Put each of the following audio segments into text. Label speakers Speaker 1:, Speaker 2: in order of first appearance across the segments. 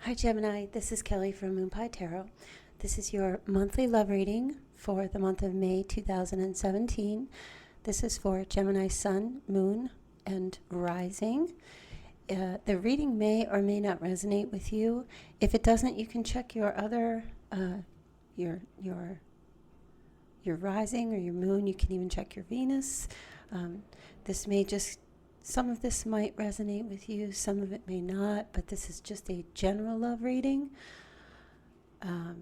Speaker 1: Hi Gemini, this is Kelly from Moon Pie Tarot. This is your monthly love reading for the month of May 2017. This is for Gemini Sun, Moon, and Rising. The reading may or may not resonate with you. If it doesn't, you can check your other, your rising or your moon. You can even check your Venus. This may just Some of this might resonate with you, some of it may not, but this is just a general love reading.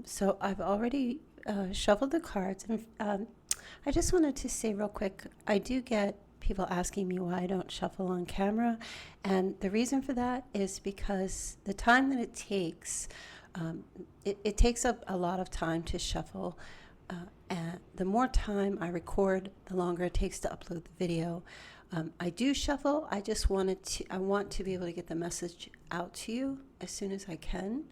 Speaker 1: So I've already shuffled the cards, and I just wanted to say real quick, I do get people asking me why I don't shuffle on camera, and the reason for that is because the time that it takes, it takes up a lot of time to shuffle, and the more time I record, the longer it takes to upload the video. I do shuffle. I want to be able to get the message out to you as soon as I can.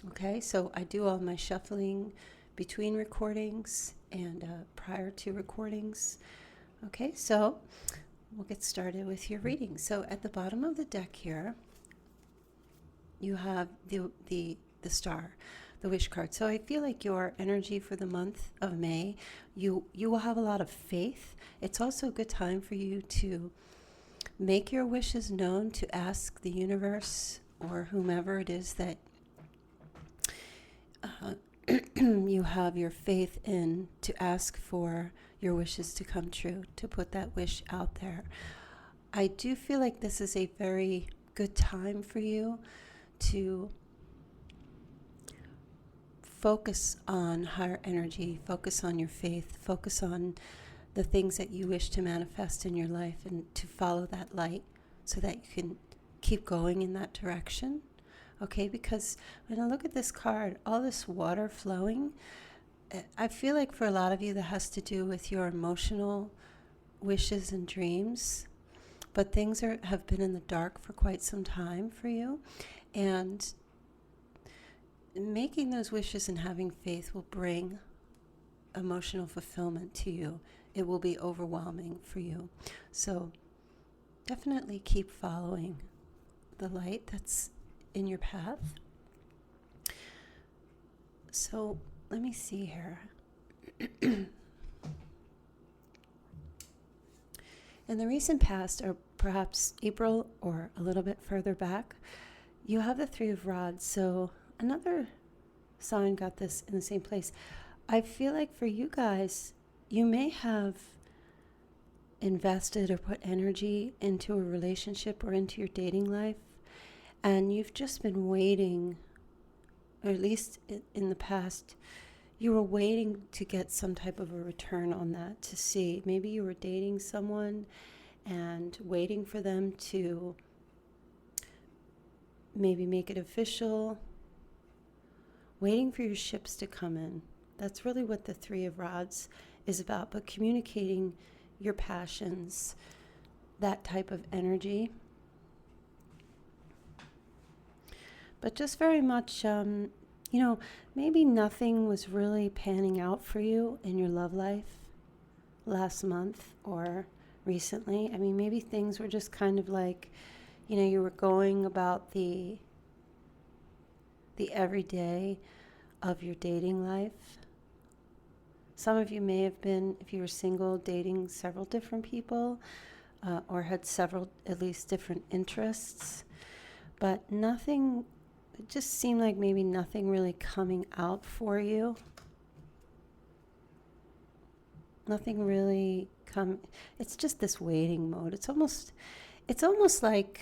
Speaker 1: Okay, so I do all my shuffling between recordings and prior to recordings. Okay, so we'll get started with your reading. So at the bottom of the deck here, you have the star, the wish card. So I feel like your energy for the month of May, you will have a lot of faith. It's also a good time for you to make your wishes known, to ask the universe or whomever it is that you have your faith in, to ask for your wishes to come true, to put that wish out there. I do feel like this is a very good time for you to focus on higher energy, focus on your faith, focus on the things that you wish to manifest in your life, and to follow that light so that you can keep going in that direction. Okay, because when I look at this card, all this water flowing, I feel like for a lot of you that has to do with your emotional wishes and dreams, but things have been in the dark for quite some time for you, and making those wishes and having faith will bring emotional fulfillment to you. It will be overwhelming for you. So definitely keep following the light that's in your path. So let me see here. In the recent past, or perhaps April or a little bit further back, you have the Three of Rods. So another sign got this in the same place. I feel like for you guys, you may have invested or put energy into a relationship or into your dating life, and you've just been waiting, or at least in the past, you were waiting to get some type of a return on that, to see. Maybe you were dating someone and waiting for them to maybe make it official, waiting for your ships to come in. That's really what the Three of Rods is about, but communicating your passions, that type of energy. But just very much, maybe nothing was really panning out for you in your love life last month or recently. I mean, maybe things were just kind of like, you were going about the everyday of your dating life. Some of you may have been, if you were single, dating several different people, or had several, at least, different interests. But nothing, it just seemed like maybe nothing really coming out for you. Nothing really it's just this waiting mode. It's almost like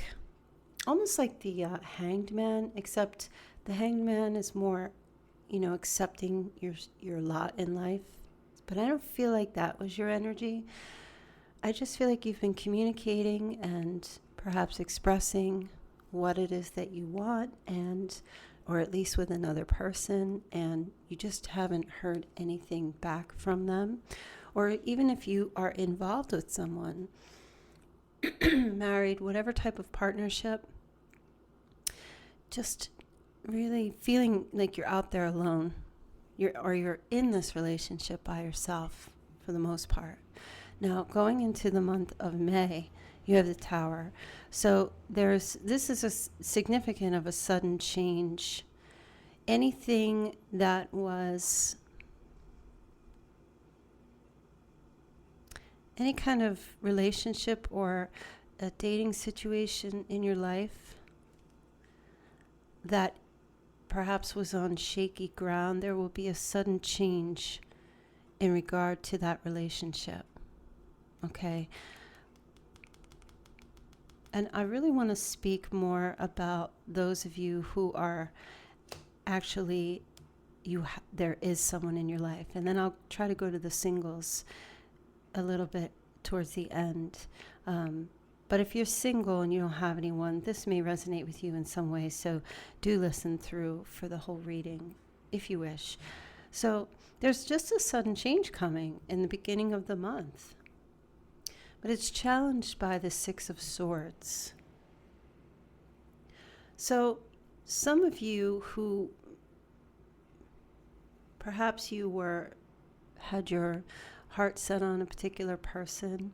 Speaker 1: the Hanged Man, except the Hanged Man is more, accepting your lot in life. But I don't feel like that was your energy. I just feel like you've been communicating and perhaps expressing what it is that you want, or at least with another person, and you just haven't heard anything back from them. Or even if you are involved with someone, married, whatever type of partnership, just really feeling like you're out there alone. You're in this relationship by yourself for the most part. Now, going into the month of May, You have the Tower. So this is significant of a sudden change. Anything that was any kind of relationship or a dating situation in your life that perhaps was on shaky ground, there will be a sudden change in regard to that relationship. Okay. And I really want to speak more about those of you who are actually, there is someone in your life. And then I'll try to go to the singles a little bit towards the end. But if you're single and you don't have anyone, this may resonate with you in some way. So do listen through for the whole reading if you wish. So there's just a sudden change coming in the beginning of the month. But it's challenged by the Six of Swords. So some of you who perhaps you had your heart set on a particular person,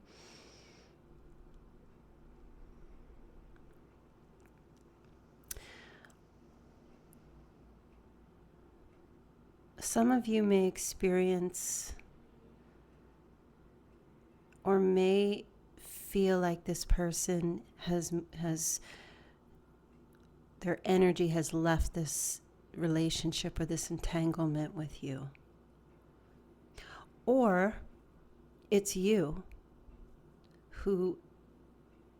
Speaker 1: some of you may experience or may feel like this person has their energy has left this relationship or this entanglement with you. Or it's you who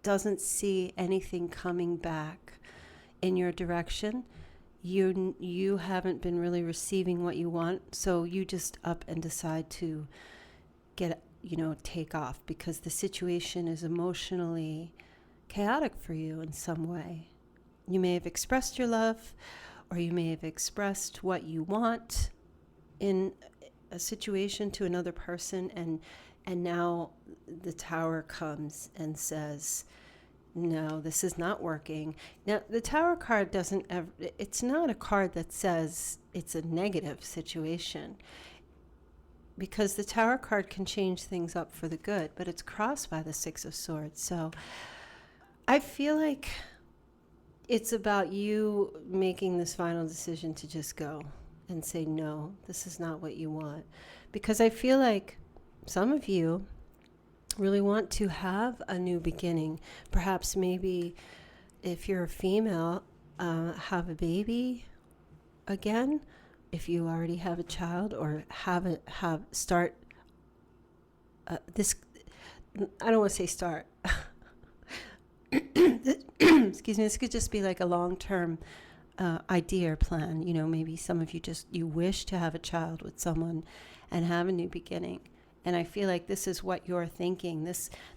Speaker 1: doesn't see anything coming back in your direction. You haven't been really receiving what you want, so you just up and decide to take off because the situation is emotionally chaotic for you in some way. You may have expressed your love, or you may have expressed what you want in a situation to another person, and now the Tower comes and says, no, this is not working. Now, the Tower card it's not a card that says it's a negative situation, because the Tower card can change things up for the good, but it's crossed by the Six of Swords. So I feel like it's about you making this final decision to just go and say, no, this is not what you want. Because I feel like some of you really want to have a new beginning. Perhaps maybe if you're a female, have a baby again. If you already have a child, or start this, I don't want to say start. Excuse me. This could just be like a long-term idea or plan. Maybe some of you wish to have a child with someone and have a new beginning. And I feel like this is what you're thinking.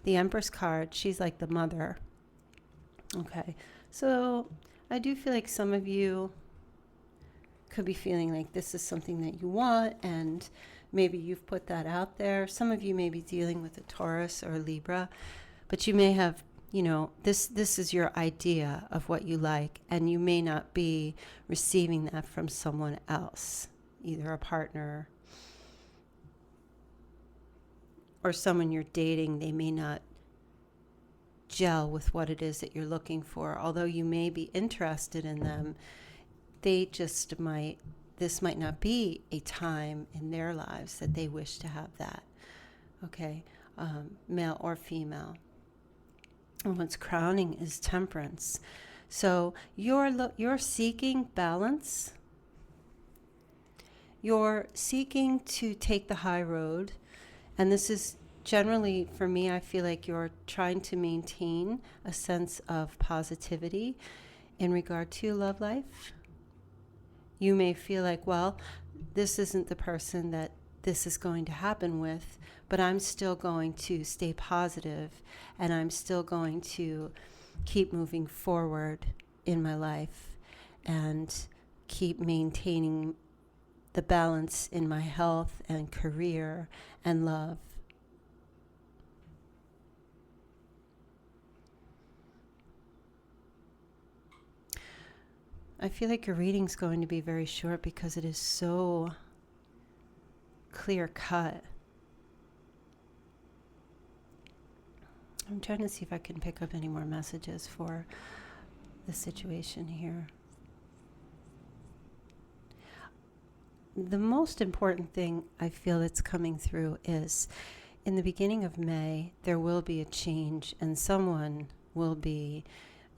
Speaker 1: The Empress card, she's like the mother. Okay. So I do feel like some of you could be feeling like this is something that you want, and maybe you've put that out there. Some of you may be dealing with a Taurus or a Libra, but you may have, this is your idea of what you like, and you may not be receiving that from someone else, either a partner or someone you're dating. They may not gel with what it is that you're looking for. Although you may be interested in them, this might not be a time in their lives that they wish to have that. Okay, male or female. And what's crowning is Temperance. So you're seeking balance. You're seeking to take the high road. And this is generally, for me, I feel like you're trying to maintain a sense of positivity in regard to your love life. You may feel like, well, this isn't the person that this is going to happen with, but I'm still going to stay positive, and I'm still going to keep moving forward in my life and keep maintaining the balance in my health and career and love. I feel like your reading's going to be very short because it is so clear cut. I'm trying to see if I can pick up any more messages for the situation here. The most important thing I feel that's coming through is in the beginning of May, there will be a change, and someone will be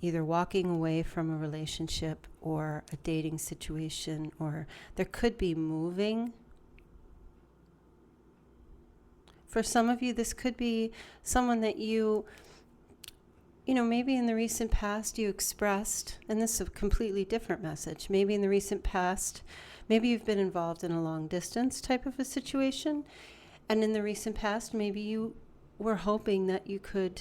Speaker 1: either walking away from a relationship or a dating situation, or there could be moving. For some of you, this could be someone that you know, maybe in the recent past you expressed, and this is a completely different message, maybe in the recent past, maybe you've been involved in a long distance type of a situation, and in the recent past, maybe you were hoping that you could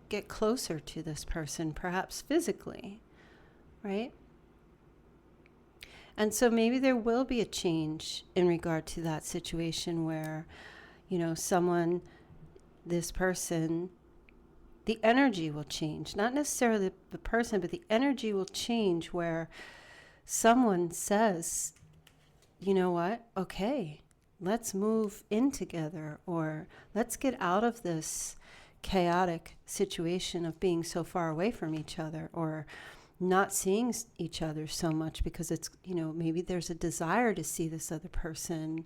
Speaker 1: get closer to this person, perhaps physically, right? And so maybe there will be a change in regard to that situation where, you know, this person, the energy will change. Not necessarily the person, but the energy will change where someone says, you know what, okay, let's move in together, or let's get out of this chaotic situation of being so far away from each other, or not seeing each other so much because it's, you know, maybe there's a desire to see this other person,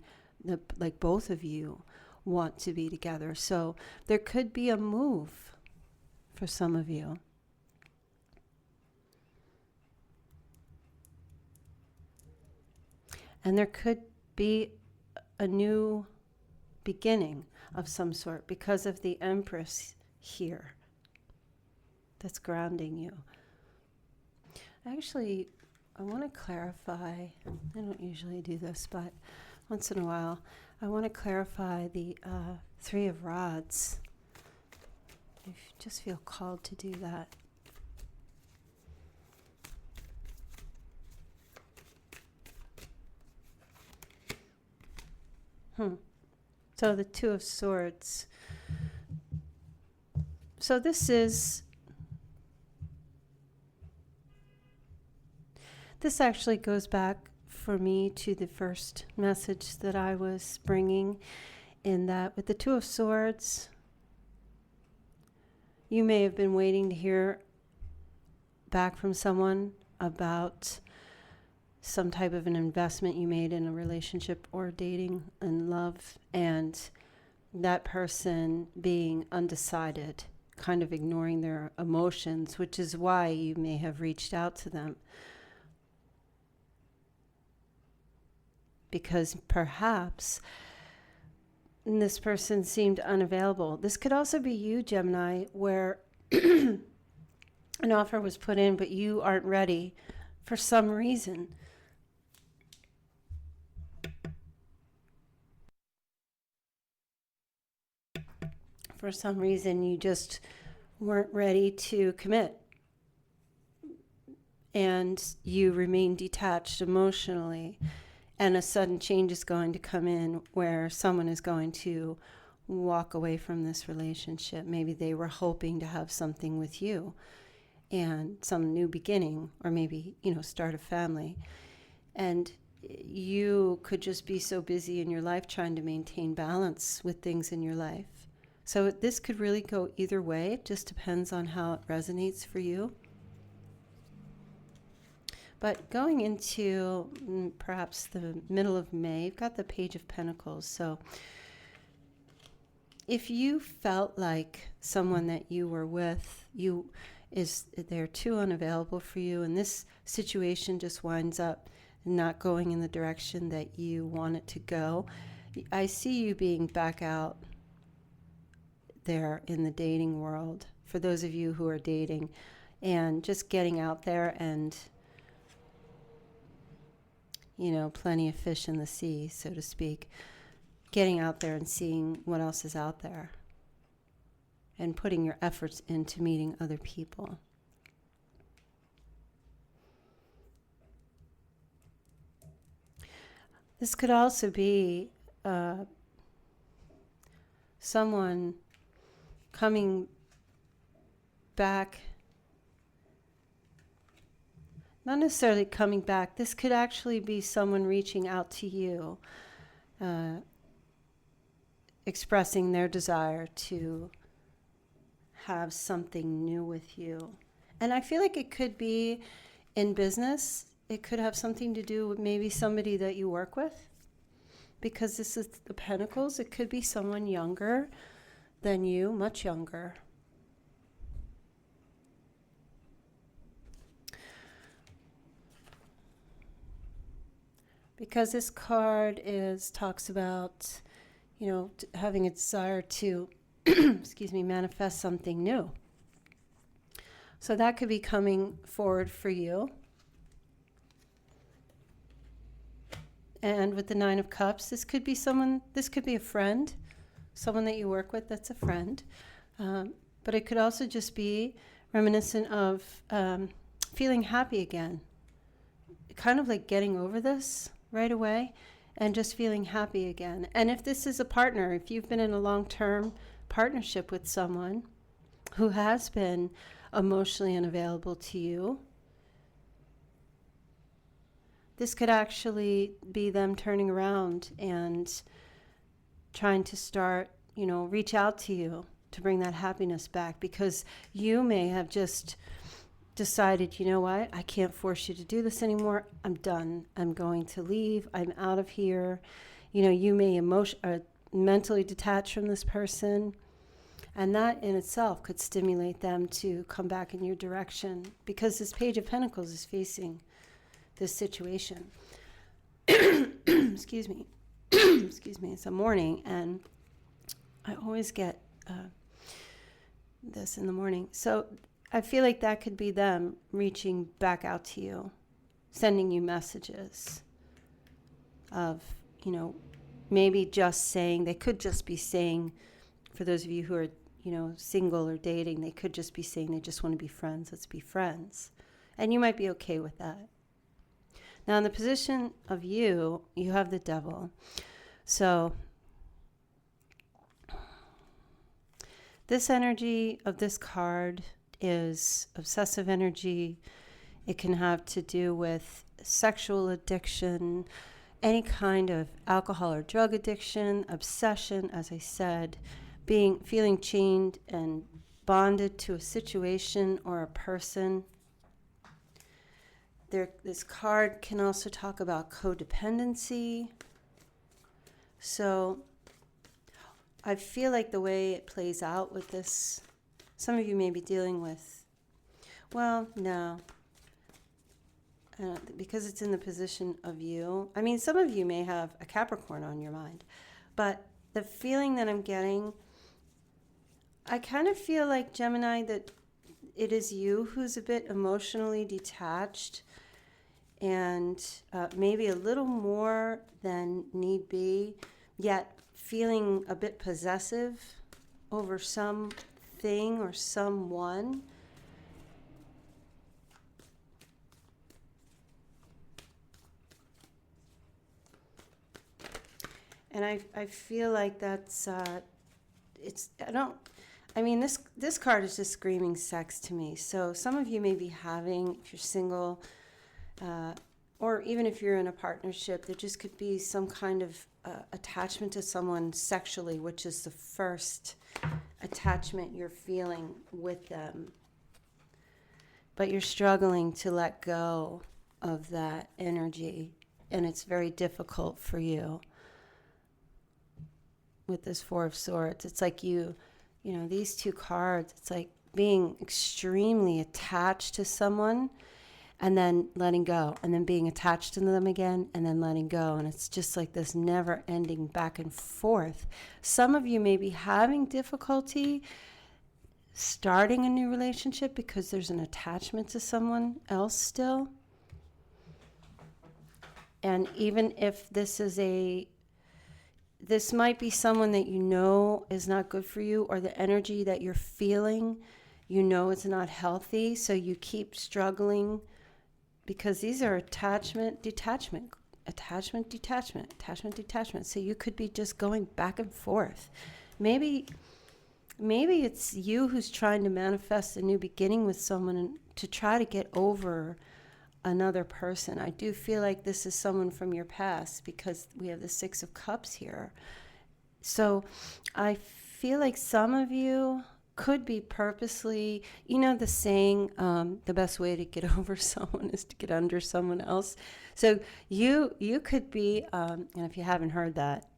Speaker 1: like both of you want to be together. So there could be a move for some of you. And there could be a new beginning of some sort because of the Empress here that's grounding you. Actually, I want to clarify, I don't usually do this, but once in a while, I want to clarify the Three of Rods. I just feel called to do that. So the Two of Swords. So this actually goes back for me to the first message that I was bringing, in that with the Two of Swords, you may have been waiting to hear back from someone about some type of an investment you made in a relationship or dating and love, and that person being undecided, kind of ignoring their emotions, which is why you may have reached out to them. Because perhaps this person seemed unavailable. This could also be you, Gemini, where an offer was put in, but you aren't ready for some reason. For some reason, you just weren't ready to commit. And you remain detached emotionally. And a sudden change is going to come in where someone is going to walk away from this relationship. Maybe they were hoping to have something with you and some new beginning, or maybe, you know, start a family. And you could just be so busy in your life trying to maintain balance with things in your life. So this could really go either way. It just depends on how it resonates for you. But going into perhaps the middle of May, you've got the Page of Pentacles. So if you felt like someone that you were with, they're too unavailable for you, and this situation just winds up not going in the direction that you want it to go, I see you being back out there in the dating world, for those of you who are dating, and just getting out there and, you know, plenty of fish in the sea, so to speak, getting out there and seeing what else is out there and putting your efforts into meeting other people. This could also be someone coming back, not necessarily coming back. This could actually be someone reaching out to you, expressing their desire to have something new with you. And I feel like it could be in business. It could have something to do with maybe somebody that you work with. Because this is the Pentacles, it could be someone younger than you, much younger. Because this card talks about, having a desire to, excuse me, manifest something new. So that could be coming forward for you. And with the Nine of Cups, this could be a friend, someone that you work with that's a friend. But it could also just be reminiscent of feeling happy again. Kind of like getting over this right away and just feeling happy again. And if this is a partner, if you've been in a long-term partnership with someone who has been emotionally unavailable to you, this could actually be them turning around and trying to start, reach out to you to bring that happiness back, because you may have just decided, you know what, I can't force you to do this anymore. I'm done. I'm going to leave. I'm out of here. You may mentally detach from this person. And that in itself could stimulate them to come back in your direction, because this Page of Pentacles is facing this situation. Excuse me. Excuse me. It's a morning, and I always get this in the morning. So I feel like that could be them reaching back out to you, sending you messages of, maybe just saying, they could just be saying, for those of you who are, single or dating, they could just be saying they just want to be friends. Let's be friends. And you might be okay with that. Now, in the position of you have the Devil. So this energy of this card is obsessive energy. It can have to do with sexual addiction, any kind of alcohol or drug addiction, obsession, as I said, feeling chained and bonded to a situation or a person. This card can also talk about codependency. So I feel like the way it plays out with this, some of you may be dealing with, well, no, because it's in the position of you. I mean, some of you may have a Capricorn on your mind, but the feeling that I'm getting, I kind of feel like, Gemini, that it is you who's a bit emotionally detached, and maybe a little more than need be, yet feeling a bit possessive over something or someone. And I feel like that's, this card is just screaming sex to me. So some of you may be having, if you're single, or even if you're in a partnership, there just could be some kind of attachment to someone sexually, which is the first attachment you're feeling with them. But you're struggling to let go of that energy, and it's very difficult for you. With this Four of Swords, it's like these two cards, it's like being extremely attached to someone and then letting go, and then being attached to them again and then letting go. And it's just like this never ending back and forth. Some of you may be having difficulty starting a new relationship because there's an attachment to someone else still. And even if this might be someone that is not good for you, or the energy that you're feeling, is not healthy, so you keep struggling, because these are attachment, detachment. So you could be just going back and forth. Maybe it's you who's trying to manifest a new beginning with someone to try to get over another person. I do feel like this is someone from your past, because we have the Six of Cups here. So I feel like some of you could be purposely, you know, the saying, the best way to get over someone is to get under someone else. So you could be, and if you haven't heard that,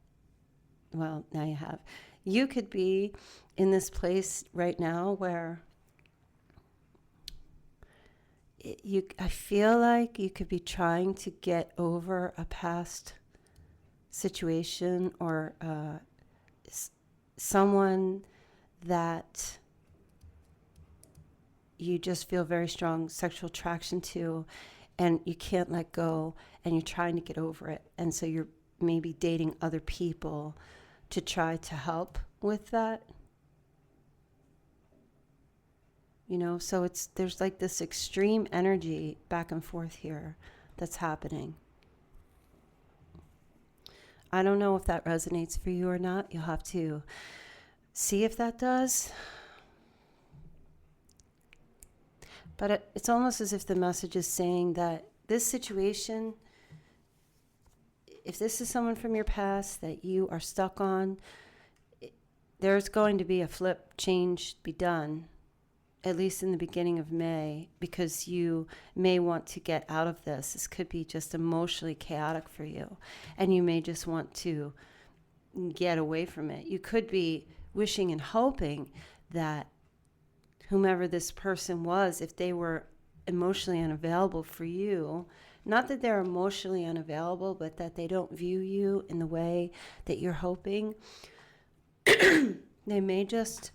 Speaker 1: well, now you have. You could be in this place right now where I feel like you could be trying to get over a past situation or someone that you just feel very strong sexual attraction to, and you can't let go, and you're trying to get over it. And so you're maybe dating other people to try to help with that. You know, so there's like this extreme energy back and forth here that's happening. I don't know if that resonates for you or not. You'll have to see if that does. But it's almost as if the message is saying that this situation, if this is someone from your past that you are stuck on, there's going to be a flip, change, be done, at least in the beginning of May, because you may want to get out of this. This could be just emotionally chaotic for you, and you may just want to get away from it. You could be wishing and hoping that whomever this person was, if they were emotionally unavailable for you, not that they're emotionally unavailable, but that they don't view you in the way that you're hoping. They may just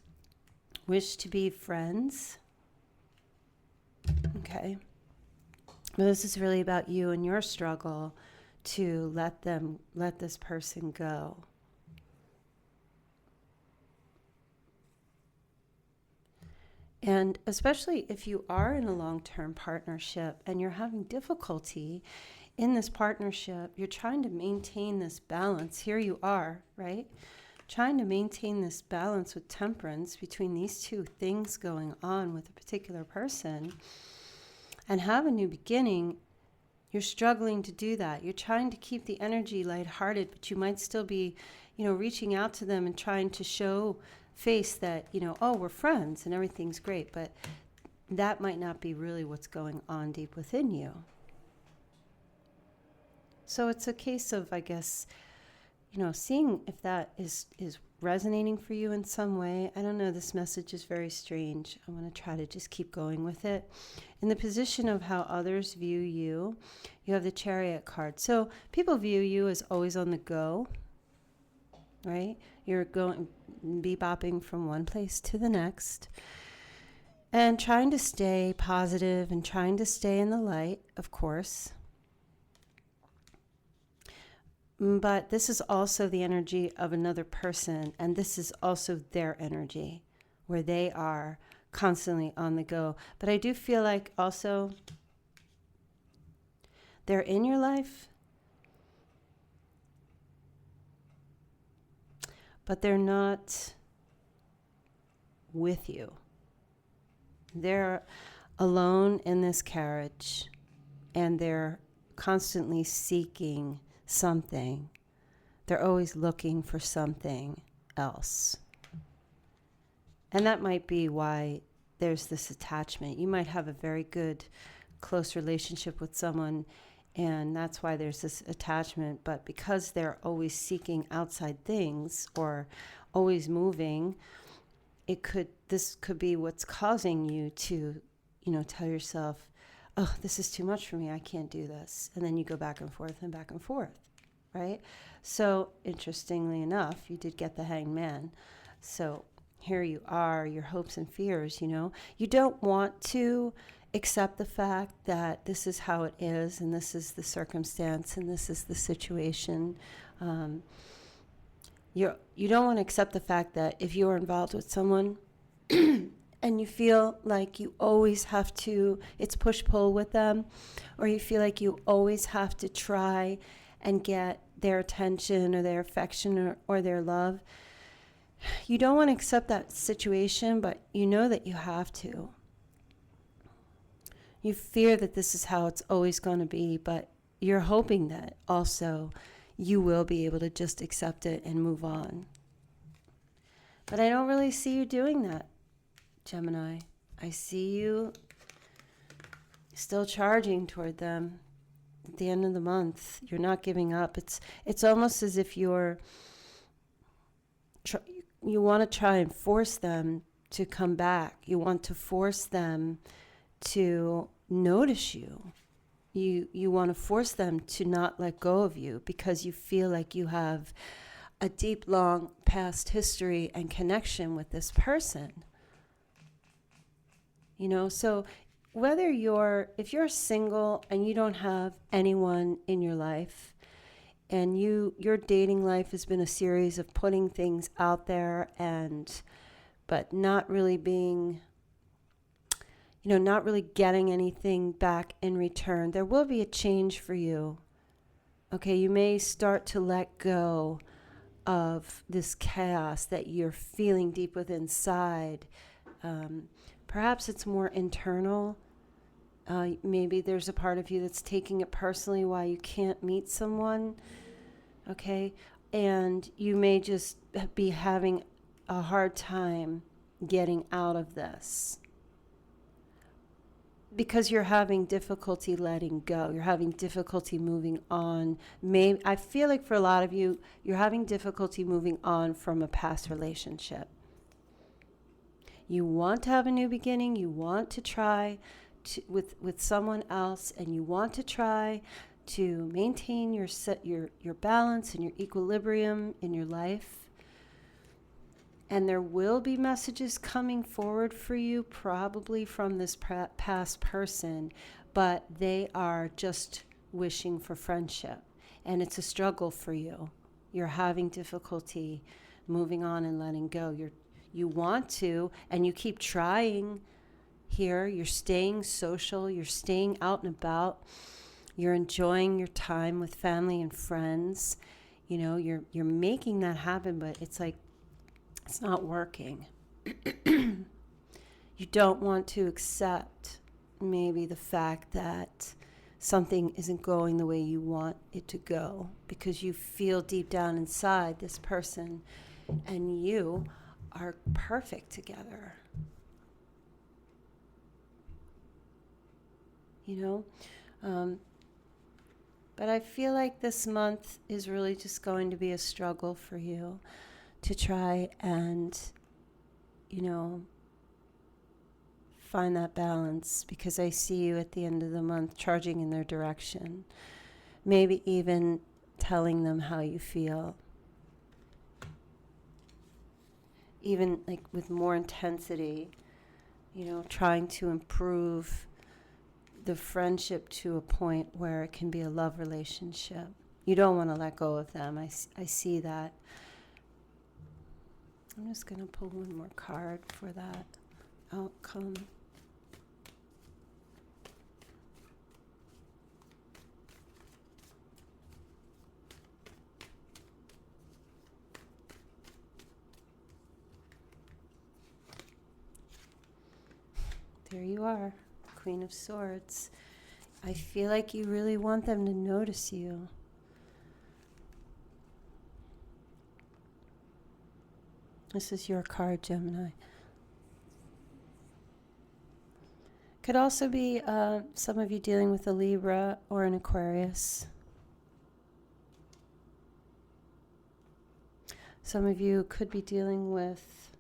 Speaker 1: wish to be friends. Okay. But this is really about you and your struggle to let this person go. And especially if you are in a long-term partnership and you're having difficulty in this partnership, you're trying to maintain this balance. Here you are, right? Trying to maintain this balance with temperance between these two things going on with a particular person and have a new beginning. You're struggling to do that. You're trying to keep the energy lighthearted, but you might still be, reaching out to them and trying to show face that, oh, we're friends and everything's great, but that might not be really what's going on deep within you. So it's a case of, I guess, seeing if that is resonating for you in some way. I don't know, this message is very strange. I want to try to just keep going with it. In the position of how others view you, you have the Chariot card. So people view you as always on the go, right? You're going bebopping from one place to the next and trying to stay positive and trying to stay in the light, of course. But this is also the energy of another person, and this is also their energy, where they are constantly on the go. But I do feel like also they're in your life, but they're not with you. They're alone in this carriage, and they're constantly seeking something. They're always looking for something else. And that might be why there's this attachment. You might have a very good, close relationship with someone, and that's why there's this attachment. But because they're always seeking outside things or always moving, this could be what's causing you to, tell yourself, oh, this is too much for me, I can't do this. And then you go back and forth, right? So interestingly enough, you did get the Hanged Man. So here you are, your hopes and fears, You don't want to accept the fact that this is how it is, and this is the circumstance, and this is the situation. You don't want to accept the fact that if you are involved with someone and you feel like you always have to, it's push-pull with them, or you feel like you always have to try and get their attention or their affection or their love. You don't want to accept that situation, but you know that you have to. You fear that this is how it's always going to be, but you're hoping that also you will be able to just accept it and move on. But I don't really see you doing that. Gemini. I see you still charging toward them at the end of the month. You're not giving up. It's almost as if you want to try and force them to come back. You want to force them to notice you. You want to force them to not let go of you because you feel like you have a deep, long past history and connection with this person. So if you're single and you don't have anyone in your life, and your dating life has been a series of putting things out there but not really being, not really getting anything back in return, there will be a change for you. Okay, you may start to let go of this chaos that you're feeling deep within inside. Perhaps it's more internal. Maybe there's a part of you that's taking it personally why you can't meet someone, okay? And you may just be having a hard time getting out of this because you're having difficulty letting go. You're having difficulty moving on. I feel like for a lot of you, you're having difficulty moving on from a past relationship. You want to have a new beginning. You want to try with someone else, and you want to try to maintain your balance and your equilibrium in your life. And there will be messages coming forward for you, probably from this past person, but they are just wishing for friendship. And it's a struggle for you. You're having difficulty moving on and letting go. You want to, and you keep trying here. You're staying social. You're staying out and about. You're enjoying your time with family and friends. You're making that happen, but it's like it's not working. You don't want to accept maybe the fact that something isn't going the way you want it to go because you feel deep down inside this person and you are perfect together. But I feel like this month is really just going to be a struggle for you to try and, find that balance, because I see you at the end of the month charging in their direction, maybe even telling them how you feel, even like with more intensity, trying to improve the friendship to a point where it can be a love relationship. You don't want to let go of them. I see that. I'm just going to pull one more card for that outcome. There you are, Queen of Swords. I feel like you really want them to notice you. This is your card, Gemini. Could also be some of you dealing with a Libra or an Aquarius. Some of you could be dealing with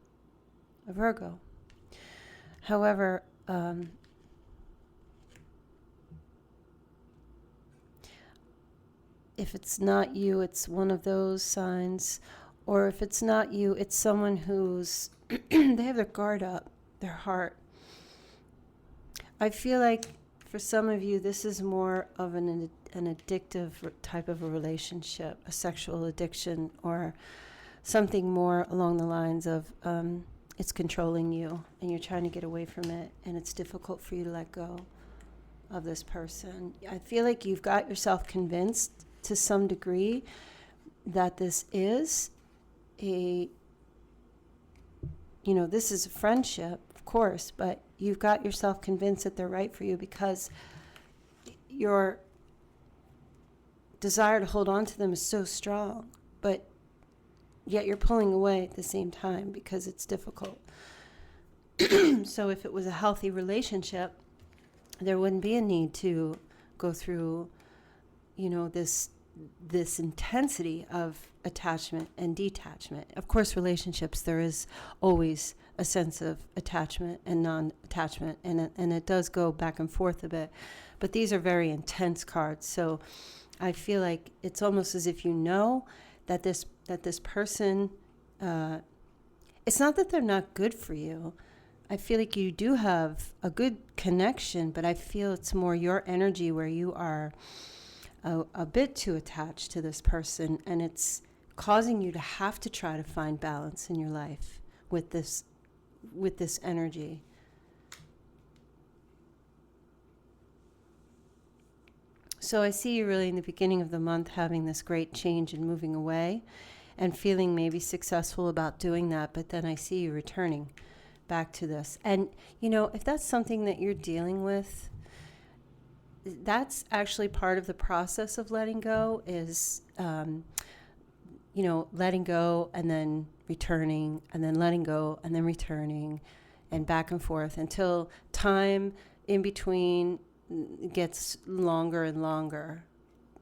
Speaker 1: a Virgo. However, if it's not you, it's one of those signs. Or if it's not you, it's someone who's, they have their guard up, their heart. I feel like for some of you, this is more of an addictive type of a relationship, a sexual addiction, or something more along the lines of it's controlling you and you're trying to get away from it, and it's difficult for you to let go of this person. I feel like you've got yourself convinced to some degree that this is this is a friendship, of course, but you've got yourself convinced that they're right for you because your desire to hold on to them is so strong, but yet you're pulling away at the same time because it's difficult. So if it was a healthy relationship, there wouldn't be a need to go through, this intensity of attachment and detachment. Of course, relationships, there is always a sense of attachment and non-attachment, and it does go back and forth a bit. But these are very intense cards, so I feel like it's almost as if that this person, it's not that they're not good for you. I feel like you do have a good connection, but I feel it's more your energy where you are a bit too attached to this person, and it's causing you to have to try to find balance in your life with this energy. So I see you really in the beginning of the month having this great change and moving away and feeling maybe successful about doing that, but then I see you returning back to this. And, if that's something that you're dealing with, that's actually part of the process of letting go is, letting go and then returning and then letting go and then returning and back and forth until time in between gets longer and longer,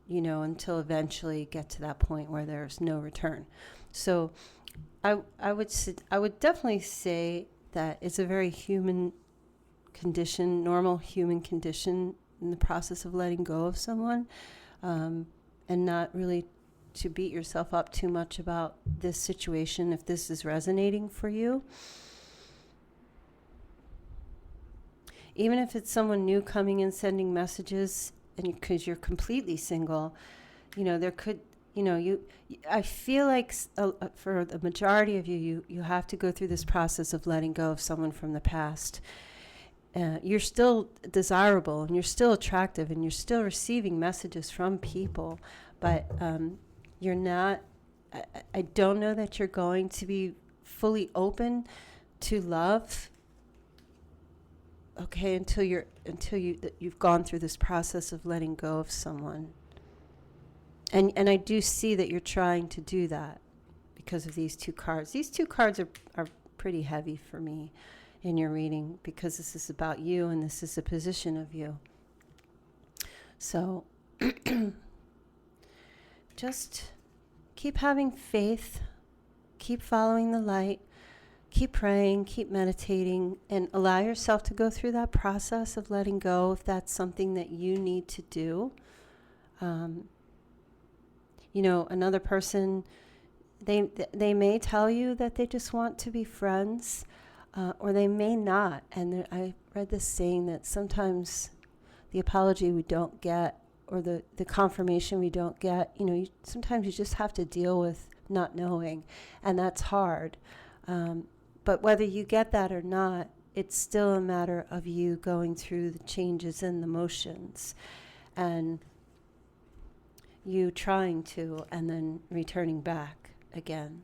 Speaker 1: until eventually get to that point where there's no return. So I would definitely say that it's a very human condition, normal human condition in the process of letting go of someone, and not really to beat yourself up too much about this situation if this is resonating for you. Even if it's someone new coming in sending messages, and because you're completely single, there could, I feel like for the majority of you have to go through this process of letting go of someone from the past. You're still desirable and you're still attractive and you're still receiving messages from people, but you're not, I don't know that you're going to be fully open to love, okay, until you've gone through this process of letting go of someone. And I do see that you're trying to do that because of these two cards. These two cards are pretty heavy for me in your reading because this is about you and this is a position of you. So just keep having faith, keep following the light, keep praying, keep meditating, and allow yourself to go through that process of letting go if that's something that you need to do. Another person, they may tell you that they just want to be friends, or they may not. And I read this saying that sometimes the apology we don't get, or the confirmation we don't get, sometimes you just have to deal with not knowing, and that's hard. But whether you get that or not, it's still a matter of you going through the changes in the motions and you trying to and then returning back again.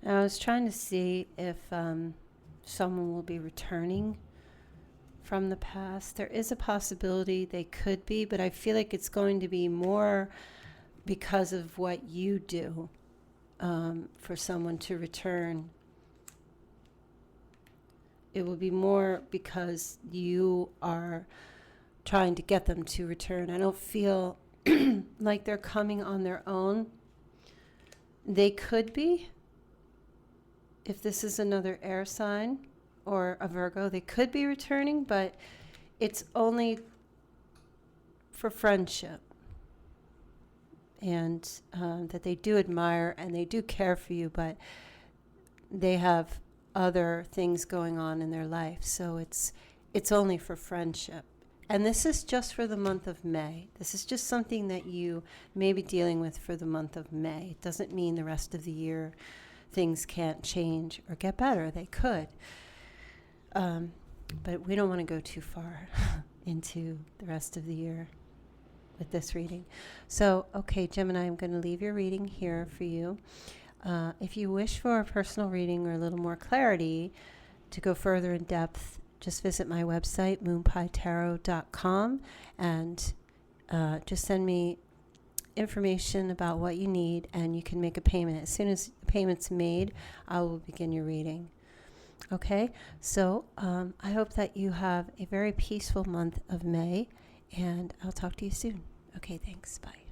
Speaker 1: Now, I was trying to see if someone will be returning from the past. There is a possibility they could be, but I feel like it's going to be more because of what you do for someone to return. It will be more because you are trying to get them to return. I don't feel like they're coming on their own. They could be. If this is another air sign or a Virgo, they could be returning, but it's only for friendship. And that they do admire and they do care for you, but they have other things going on in their life. So it's only for friendship. And this is just for the month of May. This is just something that you may be dealing with for the month of May. It doesn't mean the rest of the year things can't change or get better. They could. But we don't want to go too far into the rest of the year with this reading. So, okay, Gemini, I'm going to leave your reading here for you. If you wish for a personal reading or a little more clarity to go further in depth, just visit my website, moonpietarot.com, and just send me information about what you need, and you can make a payment. As soon as the payment's made, I will begin your reading. Okay, so I hope that you have a very peaceful month of May, and I'll talk to you soon. Okay, thanks. Bye.